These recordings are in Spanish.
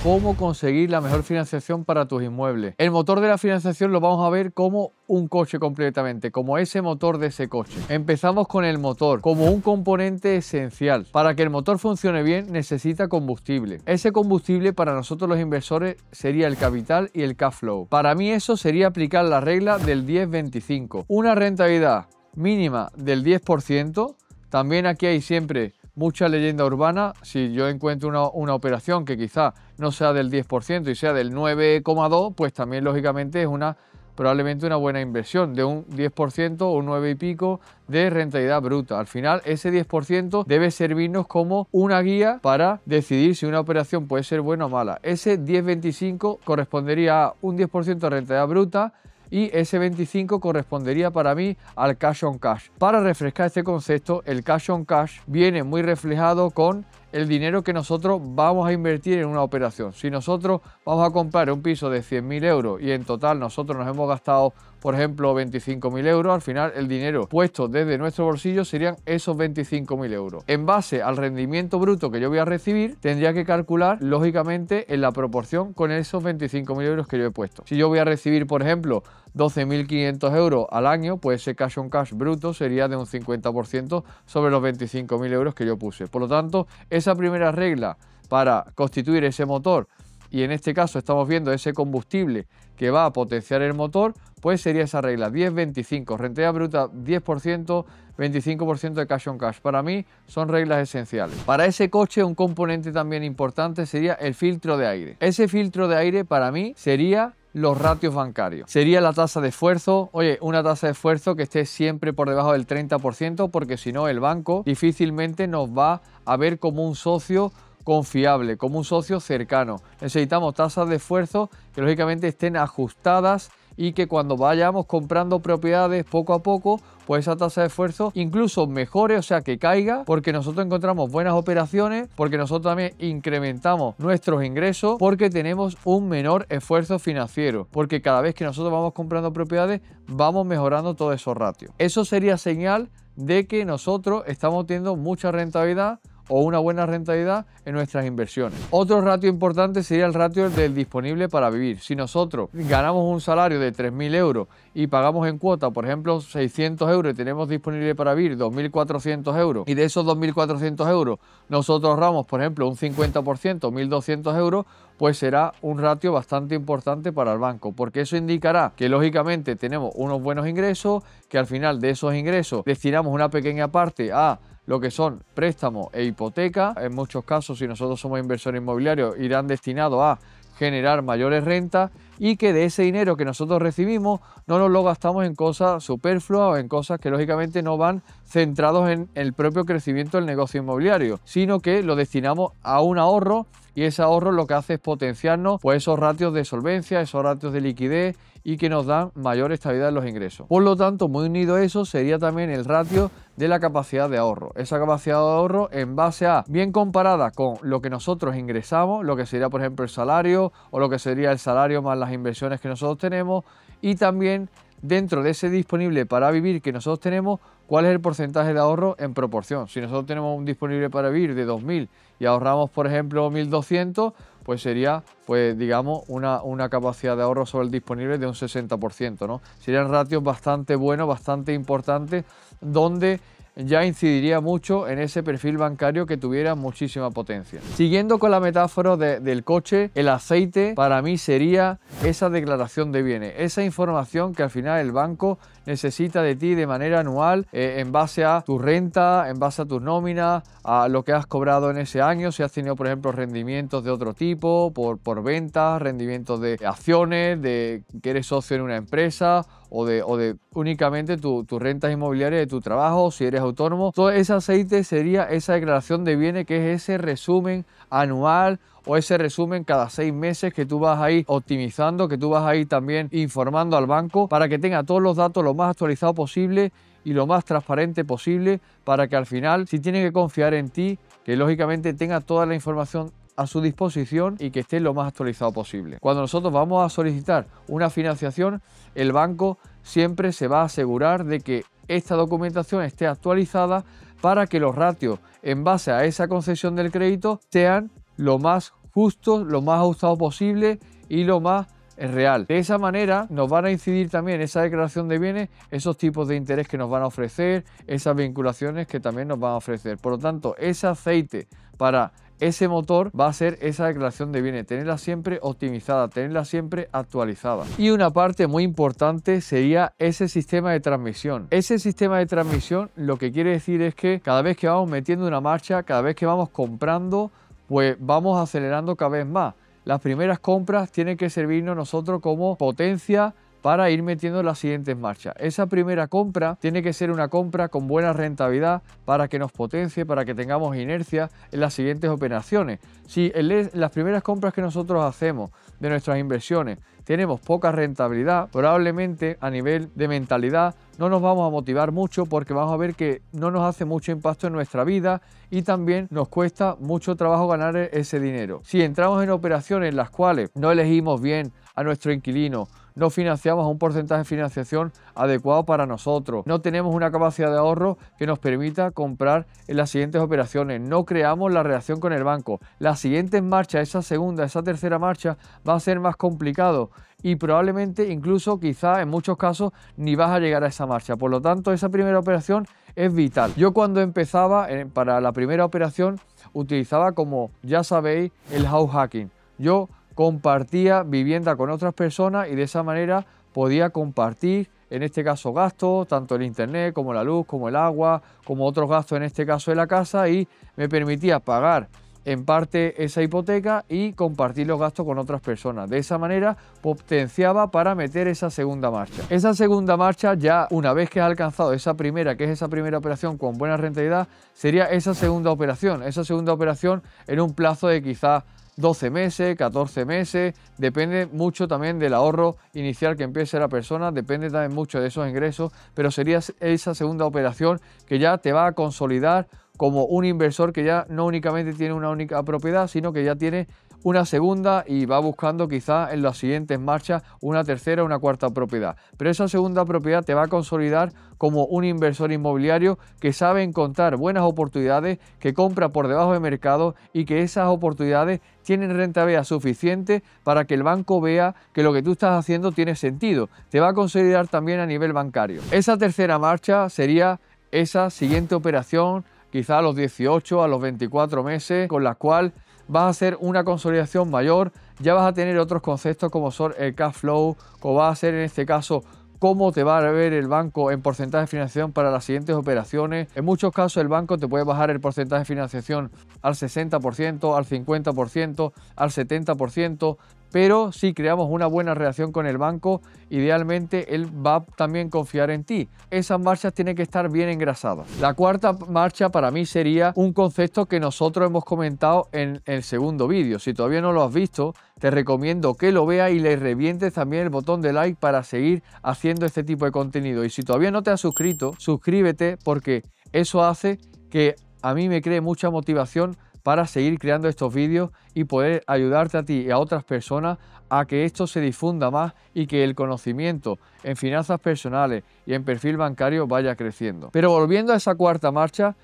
¿Cómo conseguir la mejor financiación para tus inmuebles? El motor de la financiación lo vamos a ver como un coche completamente, como ese motor de ese coche. Empezamos con el motor, como un componente esencial. Para que el motor funcione bien necesita combustible. Ese combustible para nosotros los inversores sería el capital y el cash flow. Para mí eso sería aplicar la regla del 10-25. Una rentabilidad mínima del 10%. También aquí hay siempre mucha leyenda urbana. Si yo encuentro una operación que quizá no sea del 10% y sea del 9,2%, pues también lógicamente es probablemente una buena inversión de un 10% o un 9 y pico de rentabilidad bruta. Al final ese 10% debe servirnos como una guía para decidir si una operación puede ser buena o mala. Ese 10-25 correspondería a un 10% de rentabilidad bruta y ese 25 correspondería para mí al cash on cash. Para refrescar este concepto, el cash on cash viene muy reflejado con el dinero que nosotros vamos a invertir en una operación. Si nosotros vamos a comprar un piso de 100.000 euros y en total nosotros nos hemos gastado, por ejemplo, 25.000 euros, al final el dinero puesto desde nuestro bolsillo serían esos 25.000 euros. En base al rendimiento bruto que yo voy a recibir, tendría que calcular, lógicamente, en la proporción con esos 25.000 euros que yo he puesto. Si yo voy a recibir, por ejemplo, 12.500 euros al año, pues ese cash on cash bruto sería de un 50% sobre los 25.000 euros que yo puse. Por lo tanto, esa primera regla para constituir ese motor, y en este caso estamos viendo ese combustible que va a potenciar el motor, pues sería esa regla 10-25, rentabilidad bruta 10%, 25% de cash on cash. Para mí son reglas esenciales. Para ese coche un componente también importante sería el filtro de aire. Ese filtro de aire para mí sería los ratios bancarios. Sería la tasa de esfuerzo, una tasa de esfuerzo que esté siempre por debajo del 30%, porque si no el banco difícilmente nos va a ver como un socio confiable, como un socio cercano. Necesitamos tasas de esfuerzo que lógicamente estén ajustadas y que cuando vayamos comprando propiedades poco a poco, pues esa tasa de esfuerzo incluso mejore, o sea que caiga, porque nosotros encontramos buenas operaciones, porque nosotros también incrementamos nuestros ingresos, porque tenemos un menor esfuerzo financiero, porque cada vez que nosotros vamos comprando propiedades vamos mejorando todos esos ratios. Eso sería señal de que nosotros estamos teniendo mucha rentabilidad o una buena rentabilidad en nuestras inversiones. Otro ratio importante sería el ratio del disponible para vivir. Si nosotros ganamos un salario de 3.000 euros y pagamos en cuota, por ejemplo, 600 euros y tenemos disponible para vivir 2.400 euros, y de esos 2.400 euros nosotros ahorramos, por ejemplo, un 50%, 1.200 euros, pues será un ratio bastante importante para el banco, porque eso indicará que lógicamente tenemos unos buenos ingresos, que al final de esos ingresos destinamos una pequeña parte a lo que son préstamos e hipoteca. En muchos casos, si nosotros somos inversores inmobiliarios, irán destinados a generar mayores rentas, y que de ese dinero que nosotros recibimos no nos lo gastamos en cosas superfluas o en cosas que lógicamente no van centrados en el propio crecimiento del negocio inmobiliario, sino que lo destinamos a un ahorro, y ese ahorro lo que hace es potenciarnos pues esos ratios de solvencia, esos ratios de liquidez, y que nos dan mayor estabilidad en los ingresos. Por lo tanto, muy unido a eso sería también el ratio de la capacidad de ahorro. Esa capacidad de ahorro en base a, bien comparada con lo que nosotros ingresamos, lo que sería por ejemplo el salario, o lo que sería el salario más las inversiones que nosotros tenemos, y también dentro de ese disponible para vivir que nosotros tenemos, cuál es el porcentaje de ahorro en proporción. Si nosotros tenemos un disponible para vivir de 2.000 y ahorramos por ejemplo 1.200, pues sería, pues digamos, una capacidad de ahorro sobre el disponible de un 60%, ¿no? Serían ratios bastante buenos, bastante importantes, donde ya incidiría mucho en ese perfil bancario que tuviera muchísima potencia. Siguiendo con la metáfora del coche, el aceite para mí sería esa declaración de bienes, esa información que al final el banco necesita de ti de manera anual, en base a tu renta, en base a tus nóminas, a lo que has cobrado en ese año, si has tenido por ejemplo rendimientos de otro tipo, por ventas, rendimientos de acciones, de que eres socio en una empresa, o de únicamente tus rentas inmobiliarias de tu trabajo, si eres autónomo. Todo ese aceite sería esa declaración de bienes, que es ese resumen anual o ese resumen cada 6 meses que tú vas a ir optimizando, que tú vas a ir también informando al banco para que tenga todos los datos lo más actualizados posible y lo más transparente posible, para que al final, si tiene que confiar en ti, que lógicamente tenga toda la información a su disposición y que esté lo más actualizado posible. Cuando nosotros vamos a solicitar una financiación, el banco siempre se va a asegurar de que esta documentación esté actualizada, para que los ratios en base a esa concesión del crédito sean lo más justo, lo más ajustado posible y lo más real. De esa manera nos van a incidir también esa declaración de bienes, esos tipos de interés que nos van a ofrecer, esas vinculaciones que también nos van a ofrecer. Por lo tanto, ese aceite para ese motor va a ser esa declaración de bienes, tenerla siempre optimizada, tenerla siempre actualizada. Y una parte muy importante sería ese sistema de transmisión. Ese sistema de transmisión lo que quiere decir es que cada vez que vamos metiendo una marcha, cada vez que vamos comprando, pues vamos acelerando cada vez más. Las primeras compras tienen que servirnos nosotros como potencia para ir metiendo las siguientes marchas. Esa primera compra tiene que ser una compra con buena rentabilidad para que nos potencie, para que tengamos inercia en las siguientes operaciones. Si en las primeras compras que nosotros hacemos de nuestras inversiones tenemos poca rentabilidad, probablemente a nivel de mentalidad no nos vamos a motivar mucho porque vamos a ver que no nos hace mucho impacto en nuestra vida y también nos cuesta mucho trabajo ganar ese dinero. Si entramos en operaciones en las cuales no elegimos bien a nuestro inquilino, no financiamos a un porcentaje de financiación adecuado para nosotros, no tenemos una capacidad de ahorro que nos permita comprar en las siguientes operaciones, no creamos la relación con el banco, las siguientes marchas, esa segunda, esa tercera marcha va a ser más complicado y probablemente incluso quizá en muchos casos ni vas a llegar a esa marcha. Por lo tanto, esa primera operación es vital. Yo cuando empezaba para la primera operación utilizaba, como ya sabéis, el house hacking. Yo compartía vivienda con otras personas y de esa manera podía compartir, en este caso gastos, tanto el internet como la luz, como el agua, como otros gastos en este caso de la casa, y me permitía pagar en parte esa hipoteca y compartir los gastos con otras personas. De esa manera potenciaba para meter esa segunda marcha. Esa segunda marcha, ya una vez que has alcanzado esa primera, que es esa primera operación con buena rentabilidad, sería esa segunda operación. Esa segunda operación en un plazo de quizás 12 meses, 14 meses, depende mucho también del ahorro inicial que empiece la persona, depende también mucho de esos ingresos, pero sería esa segunda operación que ya te va a consolidar como un inversor que ya no únicamente tiene una única propiedad, sino que ya tiene una segunda y va buscando quizá en las siguientes marchas una tercera o una cuarta propiedad. Pero esa segunda propiedad te va a consolidar como un inversor inmobiliario que sabe encontrar buenas oportunidades, que compra por debajo de mercado y que esas oportunidades tienen rentabilidad suficiente para que el banco vea que lo que tú estás haciendo tiene sentido. Te va a consolidar también a nivel bancario. Esa tercera marcha sería esa siguiente operación, quizá a los 18, a los 24 meses, con la cual vas a hacer una consolidación mayor, ya vas a tener otros conceptos como son el cash flow, como va a ser en este caso cómo te va a ver el banco en porcentaje de financiación para las siguientes operaciones. En muchos casos el banco te puede bajar el porcentaje de financiación al 60%, al 50%, al 70%, pero si creamos una buena relación con el banco, idealmente él va también a confiar en ti. Esas marchas tienen que estar bien engrasadas. La cuarta marcha para mí sería un concepto que nosotros hemos comentado en el segundo vídeo. Si todavía no lo has visto, te recomiendo que lo veas y le revientes también el botón de like para seguir haciendo este tipo de contenido. Y si todavía no te has suscrito, suscríbete, porque eso hace que a mí me cree mucha motivación para seguir creando estos vídeos y poder ayudarte a ti y a otras personas a que esto se difunda más y que el conocimiento en finanzas personales y en perfil bancario vaya creciendo. Pero volviendo a esa cuarta marcha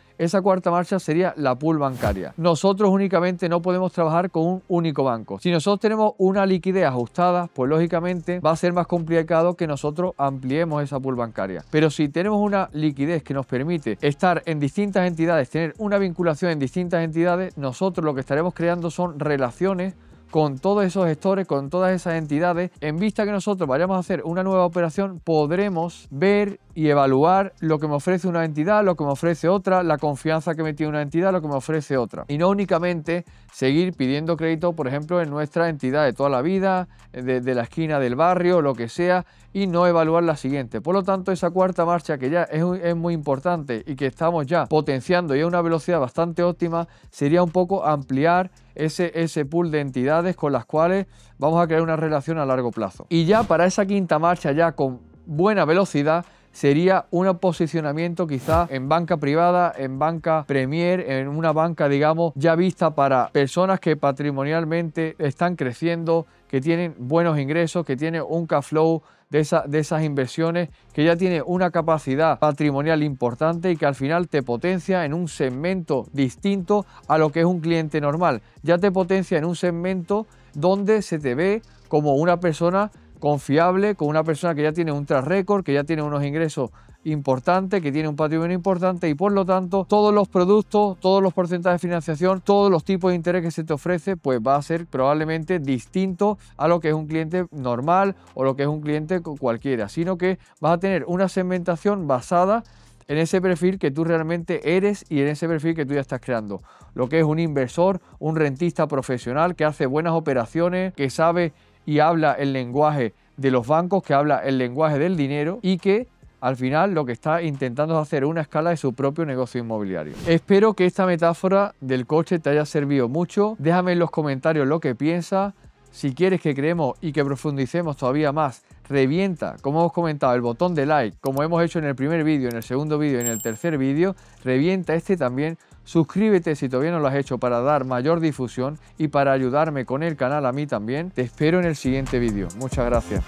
sería la pool bancaria. Nosotros únicamente no podemos trabajar con un único banco. Si nosotros tenemos una liquidez ajustada, pues lógicamente va a ser más complicado que nosotros ampliemos esa pool bancaria. Pero si tenemos una liquidez que nos permite estar en distintas entidades, tener una vinculación en distintas entidades, nosotros lo que estaremos creando son relaciones con todos esos gestores, con todas esas entidades. En vista que nosotros vayamos a hacer una nueva operación, podremos ver y evaluar lo que me ofrece una entidad, lo que me ofrece otra, la confianza que me tiene una entidad, lo que me ofrece otra. Y no únicamente seguir pidiendo crédito, por ejemplo, en nuestra entidad de toda la vida, de la esquina del barrio, lo que sea, y no evaluar la siguiente. Por lo tanto, esa cuarta marcha, que ya es muy importante y que estamos ya potenciando y a una velocidad bastante óptima, sería un poco ampliar ese pool de entidades con las cuales vamos a crear una relación a largo plazo. Y ya para esa quinta marcha, ya con buena velocidad, sería un posicionamiento quizá en banca privada, en banca premier, en una banca, digamos, ya vista para personas que patrimonialmente están creciendo, que tienen buenos ingresos, que tienen un cash flow de esas inversiones, que ya tiene una capacidad patrimonial importante y que al final te potencia en un segmento distinto a lo que es un cliente normal. Ya te potencia en un segmento donde se te ve como una persona confiable, con una persona que ya tiene un track record, que ya tiene unos ingresos importante, que tiene un patrimonio importante y por lo tanto todos los productos, todos los porcentajes de financiación, todos los tipos de interés que se te ofrece, pues va a ser probablemente distinto a lo que es un cliente normal o lo que es un cliente cualquiera, sino que vas a tener una segmentación basada en ese perfil que tú realmente eres y en ese perfil que tú ya estás creando. Lo que es un inversor, un rentista profesional que hace buenas operaciones, que sabe y habla el lenguaje de los bancos, que habla el lenguaje del dinero y que al final lo que está intentando es hacer una escala de su propio negocio inmobiliario. Espero que esta metáfora del coche te haya servido mucho. Déjame en los comentarios lo que piensas. Si quieres que creemos y que profundicemos todavía más, revienta, como hemos comentado, el botón de like, como hemos hecho en el primer vídeo, en el segundo vídeo y en el tercer vídeo. Revienta este también. Suscríbete si todavía no lo has hecho para dar mayor difusión y para ayudarme con el canal a mí también. Te espero en el siguiente vídeo. Muchas gracias.